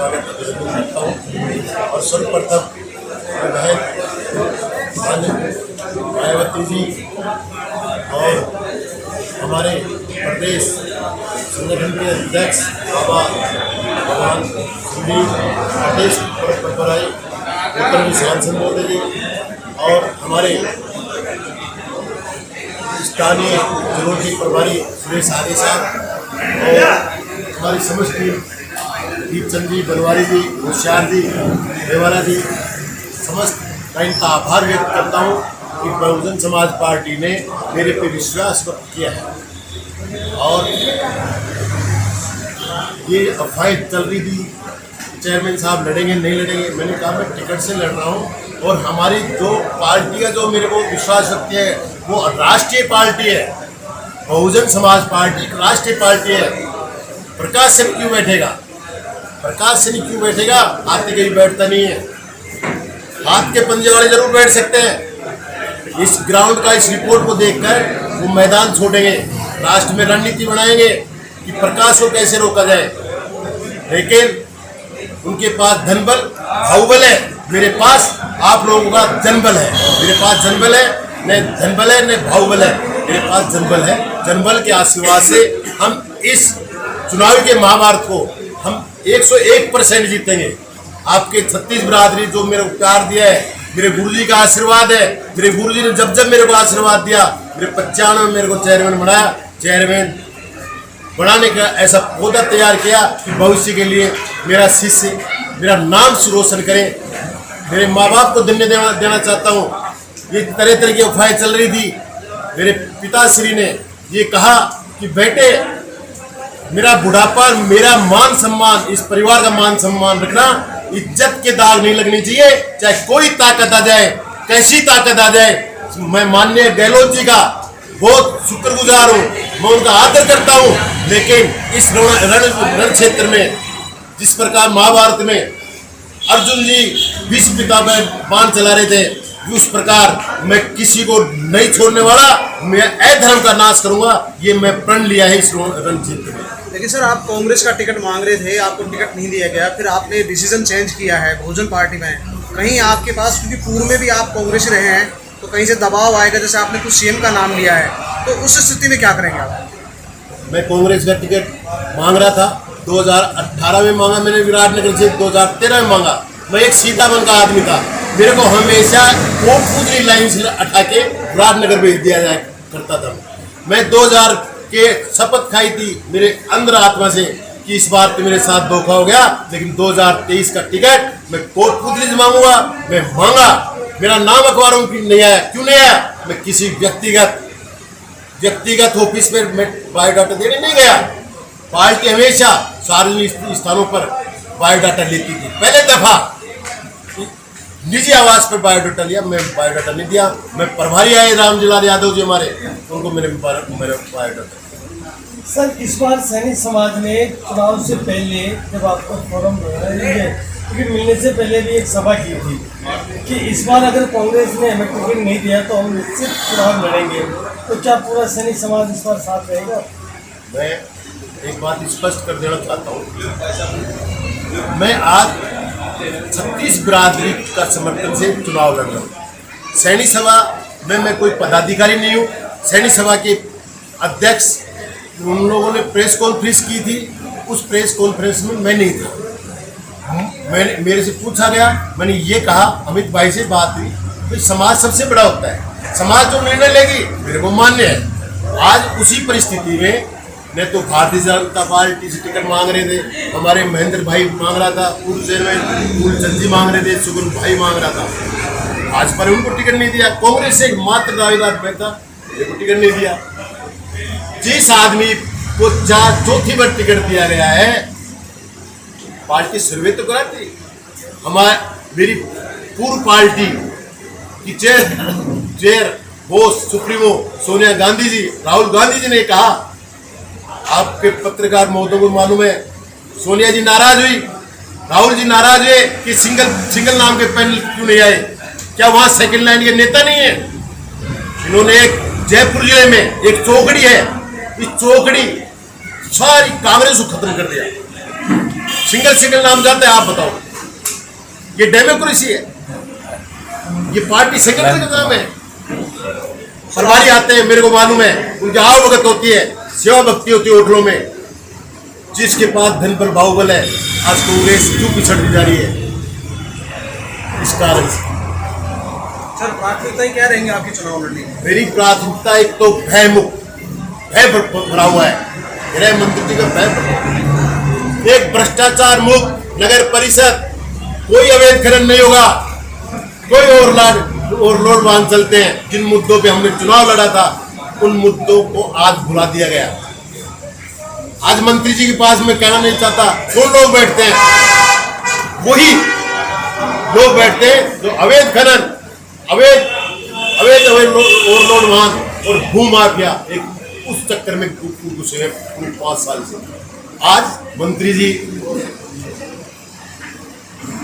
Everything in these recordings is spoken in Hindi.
स्वागत अभिनंदन करता हूँ। और सर्वप्रथम मायावती जी और हमारे प्रदेश संगठन के अध्यक्ष बाबा भगवान श्री प्रदेश परपराई उत्तर सांसद महोदय जी और हमारे स्थानीय जिलों के प्रभारी सुरेश आदि साहब और हमारी समस्त टीम दीपचंद जी, बनवारी जी, होशियार जी, देवाला जी, समस्त मैं इनका आभार व्यक्त करता हूँ कि बहुजन समाज पार्टी ने मेरे पे विश्वास व्यक्त किया है। और ये अफवाहें चल रही थी चेयरमैन साहब लड़ेंगे नहीं लड़ेंगे, मैंने कहा मैं टिकट से लड़ रहा हूँ और हमारी जो पार्टी का जो मेरे को विश्वास रखती है वो राष्ट्रीय पार्टी है। बहुजन समाज पार्टी एक राष्ट्रीय पार्टी है। प्रकाश सिंह क्यों बैठेगा? प्रकाश सिंह क्यों बैठेगा? हाथ कहीं बैठता नहीं है। हाथ के पंजे वाले जरूर बैठ सकते हैं। इस ग्राउंड का इस रिपोर्ट को देखकर वो मैदान छोड़ेंगे, राष्ट्र में रणनीति बनाएंगे कि प्रकाश को कैसे रोका जाए। लेकिन उनके पास धनबल बाहुबल है, मेरे पास आप लोगों का जनबल है। मेरे पास जनबल है, न धनबल है न बाहुबल है, मेरे पास जनबल है। जनबल के आशीर्वाद से हम इस चुनाव के महाभारत को हम 101% जीतेंगे। आपके 36 बिरादरी जो मेरे को प्यार दिया है, मेरे गुरुजी का आशीर्वाद है। मेरे गुरुजी ने जब जब मेरे को आशीर्वाद दिया, मेरे 95 में मेरे को चेयरमैन बनाया। चेयरमैन बनाने का ऐसा पौधा तैयार किया कि भविष्य के लिए मेरा शिष्य मेरा नाम रोशन करे। मेरे माँ बाप को धन्यवाद देना चाहता हूँ। ये तरह तरह की अफवाहें चल रही थी। मेरे पिताश्री ने ये कहा कि बेटे मेरा बुढ़ापा, मेरा मान सम्मान, इस परिवार का मान सम्मान रखना, इज्जत के दाग नहीं लगनी चाहिए, चाहे कोई ताकत आ जाए, कैसी ताकत आ जाए। मैं माननीय गहलोत जी का बहुत शुक्रगुजार हूँ, मैं उनका आदर करता हूँ। लेकिन इस रण क्षेत्र में जिस प्रकार महाभारत में अर्जुन जी भीष्म पितामह बाण चला रहे थे, उस प्रकार मैं किसी को नहीं छोड़ने वाला, मैं अधर्म का नाश करूंगा, ये मैं प्रण लिया है इस रण क्षेत्र में। लेकिन सर आप कांग्रेस का टिकट मांग रहे थे, आपको टिकट नहीं दिया गया, फिर आपने डिसीजन चेंज किया है बहुजन पार्टी में। कहीं आपके पास, क्योंकि पूर्व में भी आप कांग्रेस रहे हैं, तो कहीं से दबाव आएगा, जैसे आपने कुछ सीएम का नाम लिया है, तो उस स्थिति में क्या करेंगे आप? मैं कांग्रेस का टिकट मांग रहा था, 2018 में मांगा मैंने विराटनगर से, 2013 में मांगा। मैं एक सीधा मन का आदमी था, मेरे को हमेशा कोटपुतली लाइन से हटा के विराटनगर भेज दिया जाए करता था। मैं 2000 के शपथ खाई थी मेरे अंदर आत्मा से कि इस बार तो मेरे साथ धोखा हो गया, लेकिन 2023 का टिकट मैं कोटपुतली से मांगूंगा। मैं मांगा, मेरा नाम अखबारों में नहीं आया। क्यों नहीं आया? मैं किसी व्यक्तिगत ऑफिस में मैं बायोडाटा देने नहीं गया। पार्टी हमेशा सार्वजनिक स्थानों पर बायोडाटा लेती थी। पहले दफा निजी आवास पर बायोडाटा लिया, मैं बायोडाटा नहीं दिया। मैं प्रभारी आए रामजीलाल यादव जी हमारे, उनको मेरे बायोडाटा। सर इस बार सैनिक समाज ने चुनाव से पहले जब आपको फॉर्म टिकट मिलने से पहले भी एक सभा की थी कि इस बार अगर कांग्रेस ने हमें टिकट नहीं दिया तो हम निश्चित चुनाव लड़ेंगे, तो क्या पूरा सैनिक समाज इस बार साथ रहेगा? मैं एक बात स्पष्ट कर देना चाहता हूँ, मैं आज 36 बिरादरी का समर्थन से चुनाव लड़ रहा हूँ। सैनिक सभा में मैं कोई पदाधिकारी नहीं हूँ। सैनिक सभा के अध्यक्ष उन लोगों ने प्रेस कॉन्फ्रेंस की थी, उस प्रेस कॉन्फ्रेंस में मैं नहीं था। मेरे से पूछा गया, मैंने ये कहा, अमित भाई से बात हुई, तो समाज सबसे बड़ा होता है, समाज जो निर्णय लेगी मेरे को मान्य है। आज उसी परिस्थिति में मैं तो भारतीय जनता पार्टी से टिकट मांग रहे थे, हमारे महेंद्र भाई मांग रहा था, पूर्व चेयरमैन फूलचंद जी मांग रहे थे, सुगुन भाई मांग रहा था। आज पर उनको टिकट नहीं दिया। कांग्रेस से मात्र दावेदार मैं था, मेरे को टिकट नहीं दिया। जिस आदमी को चौथी बार टिकट दिया गया है, पार्टी सर्वे तो कराती। मेरी पूर्व पार्टी की चेयर बोस सुप्रीमो सोनिया गांधी जी, राहुल गांधी जी ने कहा, आपके पत्रकार महोदय को मालूम है, सोनिया जी नाराज हुई, राहुल जी नाराज हुए कि सिंगल नाम के पैनल क्यों नहीं आए। क्या वहां सेकंड लाइन के नेता नहीं है? इन्होंने एक जयपुर जिले में एक चौकड़ी है, इस चौकड़ी सारी कांग्रेस को खत्म कर दिया। सिंगल नाम जानते हैं आप बताओ? ये डेमोक्रेसी है? ये पार्टी सेक्रेटरी का काम है? प्रभारी आते हैं, मेरे को मालूम है, उनकी आवभगत होती है, सेवा भक्ति होती है होटलों में। जिसके पास धन पर बाहुबल है, आज कांग्रेस क्यों पिछड़ती जा रही है? इस कारण से सर प्राथमिकताएं क्या रहेंगी आपकी चुनाव लड़ने की? मेरी प्राथमिकता एक तो भय भरा हुआ है, गृह मंत्री जी का भय भरा, एक भ्रष्टाचार मुक्त नगर परिषद, कोई अवैध खनन नहीं होगा, कोई ओवरलोड वाहन चलते हैं। जिन मुद्दों पे हमने चुनाव लड़ा था उन मुद्दों को आज भुला दिया गया। आज मंत्री जी के पास मैं कहना नहीं चाहता, जो लोग बैठते हैं वही लोग बैठते हैं जो अवैध खनन, अवैध ओवरलोड वाहन और भू माफिया एक उस चक्कर में घुसे हैं 5 साल से। आज मंत्री जी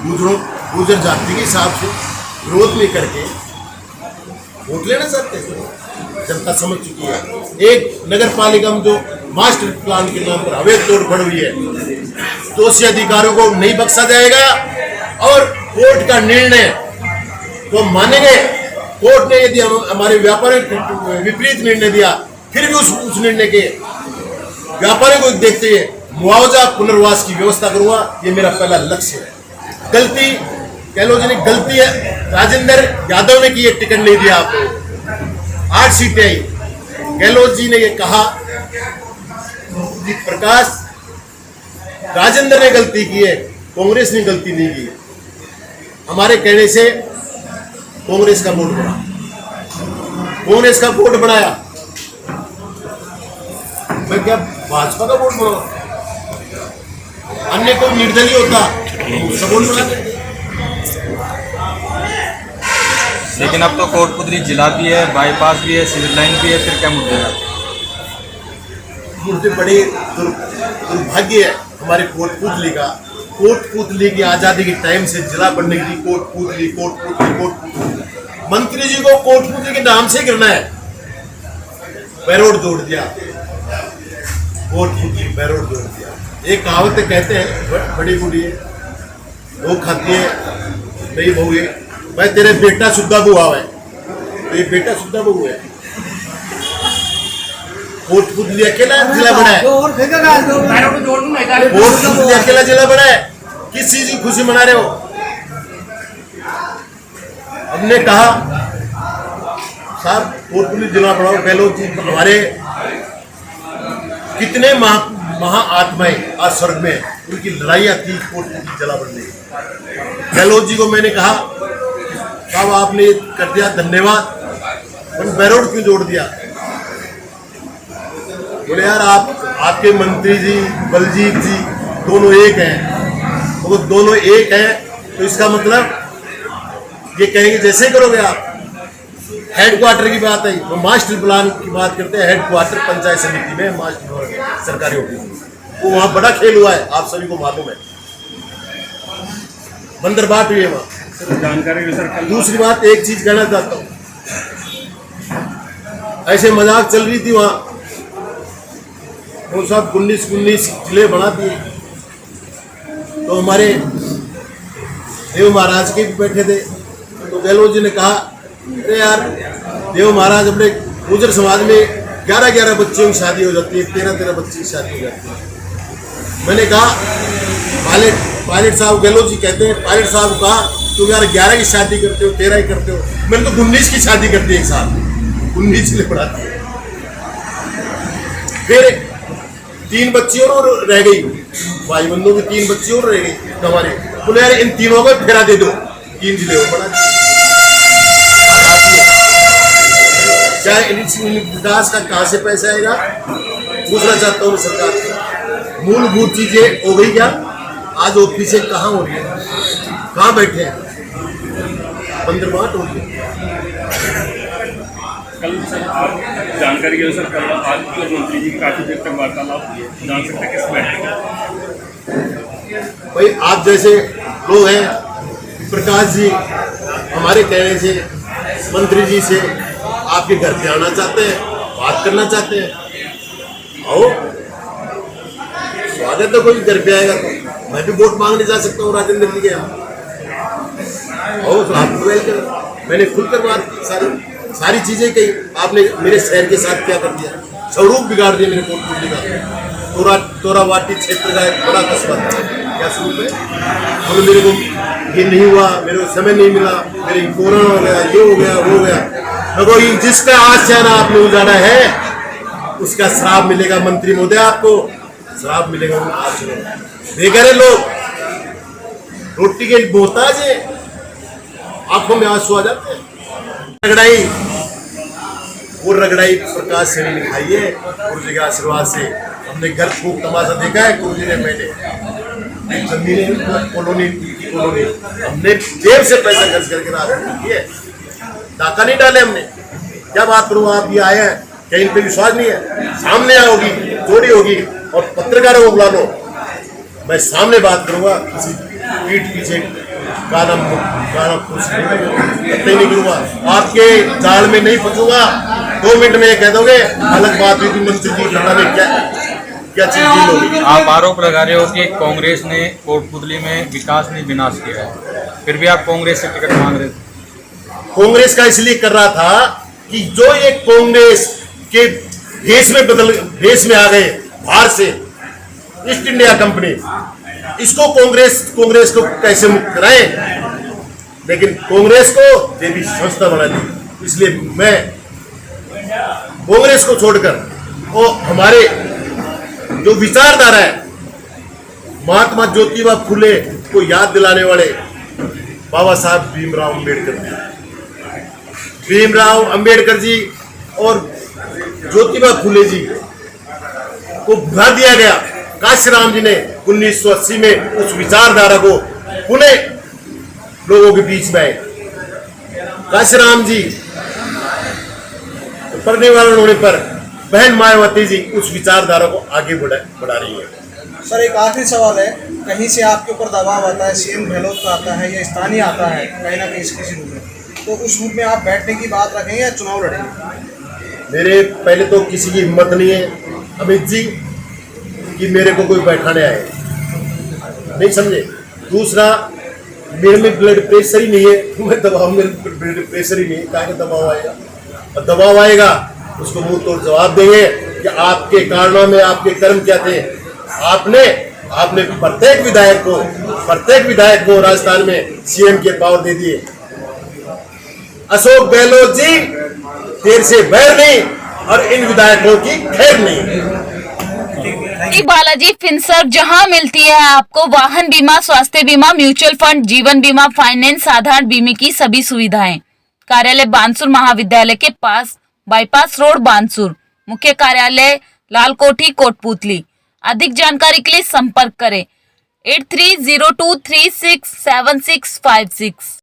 गुजर जाति के हिसाब से विरोध में करके वोट लेना चाहते हैं। जनता समझ चुकी है। एक नगर पालिका में जो मास्टर प्लान के नाम पर अवैध तोड़फोड़ हुई है, दोषी अधिकारियों को नहीं बख्शा जाएगा और कोर्ट का निर्णय को मानेंगे। कोर्ट ने यदि हमारे व्यापारी विपरीत निर्णय दिया, फिर भी उस निर्णय के व्यापारी को देखते हुए मुआवजा पुनर्वास की व्यवस्था करूंगा। ये मेरा पहला लक्ष्य है। गलती गहलोत जी ने गलती है, राजेंद्र यादव ने की, ये टिकट नहीं दिया आपको, 8 सीटें आई। गहलोत जी ने ये कहा कि प्रकाश राजेंद्र ने गलती की है, कांग्रेस ने गलती नहीं की। हमारे कहने से कांग्रेस का वोट बढ़ा, कांग्रेस का वोट बढ़ाया। मैं क्या भाजपा का वोट बढ़ा? अन्य कोई निर्दलीय होता उसका वोट बढ़ा देते। लेकिन अब तो कोटपुतली जिला भी है, बाईपास भी है, सिविल लाइन भी है, फिर क्या मुद्दे हैं? मुझे बड़े दुर्भाग्य है हमारे कोटपुतली का। कोटपुतली की आज़ादी के टाइम से जिला बनने की कोटपुतली मंत्री जी को कोटपुतली के नाम से गिरना है। बैरोड जोड़ दिया, कोटपुतली बैरोड जोड़ दिया। एक कहावत कहते हैं बड़ी बूढ़ी है, वो खाती है नहीं बहू है, भाई तेरे बेटा शुद्धा बुआ है, तो ये बेटा शुद्धा बहू है। कोटपुतली अकेला जिला बना है, कोटपुतली अकेला जिला बना है। किस चीज की खुशी मना रहे हो? हमने कहा साहब कोटपुतली जिला बढ़ाओ। गहलोत जी हमारे कितने महाआत्माएं आज स्वर्ग में, उनकी लड़ाइयाँ थी कोटपुतली जिला बनने की। गहलोत जी को मैंने कहा साहब आपने ये कर दिया, धन्यवाद, पर बैरोड क्यों जोड़ दिया? बोले यार आपके मंत्री जी बलजीत जी दोनों एक हैं। तो दोनों एक हैं तो इसका मतलब ये कहेंगे जैसे करोगे आप। हेडक्वार्टर की बात आई तो मास्टर प्लान की बात करते हैं। हेडक्वार्टर पंचायत समिति में मास्टर सरकारी ऑफिस, वो वहाँ बड़ा खेल हुआ है, आप सभी को मालूम है। बंदरबाट हुई है वहाँ। जानकारी सर। दूसरी बात एक चीज कहना चाहता हूँ, ऐसे मजाक चल रही थी वहाँ, वो सब 19 जिले बना दिए। तो हमारे देव महाराज के भी बैठे थे, तो गहलोत जी ने कहा अरे यार देव महाराज अपने गुजर समाज में 11 बच्चों की शादी हो जाती है, 13 बच्चे की शादी हो जाती है। मैंने कहा पायलट साहब, गहलोत जी कहते हैं पायलट साहब को कहा तुम यार 11 की शादी करते हो, 13 ही करते हो, मैंने तो 19 की शादी करती है एक साथ, 19 जिले बढ़ाती है। फिर 3 बच्ची और रह गई, भाई बंधु की 3 बच्ची और रह गई हमारे। बोले यार इन तीनों को फेरा दे दो, 3 जिले और बढ़ा दिए। क्या विकास का कहाँ से पैसा आएगा? पूछना चाहता हूँ सरकार से। मूलभूत चीजें हो गई क्या? आज ऑफिसें कहाँ हो रही है? कहाँ बैठे हैं? बंदरबाट हो गई। कल सर आप जानकारी के अनुसार कल आज तो मंत्री जी की काफी देर तक वार्तालाप हुई है, जान सकते किस बैठक? भाई आप जैसे लोग हैं, प्रकाश जी हमारे कहने से मंत्री जी से आपके घर पे आना चाहते हैं, बात करना चाहते हैं, आओ, स्वागत है। कोई घर पे आएगा तो मैं भी वोट मांगने जा सकता हूँ राजेंद्र जी के यहाँ। और तो आप ट्वेल्व कर, मैंने खुलकर बात की, सारी चीजें कही। आपने मेरे शहर के साथ क्या कर दिया, स्वरूप बिगाड़ दिया मेरे कोटपुतली का। तोरावाटी क्षेत्र का एक बड़ा कस्बा था, क्या स्वरूप है। बोले मेरे को ये नहीं हुआ, मेरे को समय नहीं मिला, मेरे कोरोना हो गया, ये हो गया, वो हो गया। देखो जिसका आशियाना आपने उजाड़ा है उसका श्राप मिलेगा। मंत्री महोदय आपको श्राप मिलेगा। बेघर लोग रोटी के मोहताज है, आंखों में आंसू आ जाते हैं। रगड़ाई प्रकाश से नहीं खाई है, गुरु जी के आशीर्वाद से। हमने घर खूब तमाशा देखा है। गुरु जी ने मैंने जमीन कॉलोनी हमने जेब से पैसा खर्च करके राजनीति की है, डाका नहीं डाले हमने। क्या बात करूँ, आप ये आए हैं, क्या इन पे विश्वास नहीं है? सामने होगी, चोरी होगी और पत्रकारों को बुला लो, मैं सामने बात करूंगा। किसी पीठ पीछे गाना कुछ नहीं करूंगा, आपके जाल में नहीं फंसूंगा। 2 मिनट में ये कह दोगे अलग बात हुई थी मंत्री जी लड़ा में, क्या चीज डील होगी। आप आरोप लगा रहे हो कि कांग्रेस ने कोटपुतली में विकास नहीं विनाश किया है, फिर भी आप कांग्रेस से टिकट मांग रहे थे। कांग्रेस का इसलिए कर रहा था कि जो ये कांग्रेस के भेष में आ गए बाहर से, ईस्ट इंडिया कंपनी, इसको कांग्रेस को कैसे मुक्त कराएं। लेकिन कांग्रेस को देवी संस्था बना दी। इसलिए मैं कांग्रेस को छोड़कर वो हमारे जो विचारधारा है, महात्मा ज्योतिबा फुले को याद दिलाने वाले बाबा साहब भीमराव अंबेडकर जी और ज्योतिबा फुले जी को भुला दिया गया। काशीराम जी ने 1980 में उस विचारधारा को पुनः लोगों के बीच में आए। काशीराम जी परिनिर्वाण होने पर बहन मायावती जी उस विचारधारा को आगे बढ़ा रही है। सर एक आखिरी सवाल है, कहीं से आपके ऊपर दबाव आता है, सीएम गहलोत का आता है या स्थानीय आता है कहीं ना कहीं किसी रूप में, तो उस रूप में आप बैठने की बात रखेंगे या चुनाव लड़ेंगे? मेरे पहले तो किसी की हिम्मत नहीं है अमित जी कि मेरे को कोई बैठाने आए, नहीं समझे। दूसरा, मेरे में ब्लड प्रेशर ही नहीं है, मैं दबाव में ब्लड प्रेशर ही नहीं है, क्या दबाव आएगा। और दबाव आएगा उसको मुंह तोड़ जवाब देंगे कि आपके कारणों में आपके कर्म क्या थे। आपने प्रत्येक विधायक को राजस्थान में सीएम के पावर दे दिए। अशोक गहलोत जी देर से बैर नहीं और इन विधायकों की खैर नहीं। बालाजी फिनसर्व, जहां मिलती है आपको वाहन बीमा, स्वास्थ्य बीमा, म्यूचुअल फंड, जीवन बीमा, फाइनेंस, साधारण बीमे की सभी सुविधाएं। कार्यालय बानसूर महाविद्यालय के पास, बाईपास रोड बानसूर। मुख्य कार्यालय लालकोठी कोटपुतली। अधिक जानकारी के लिए संपर्क करें 8302367656।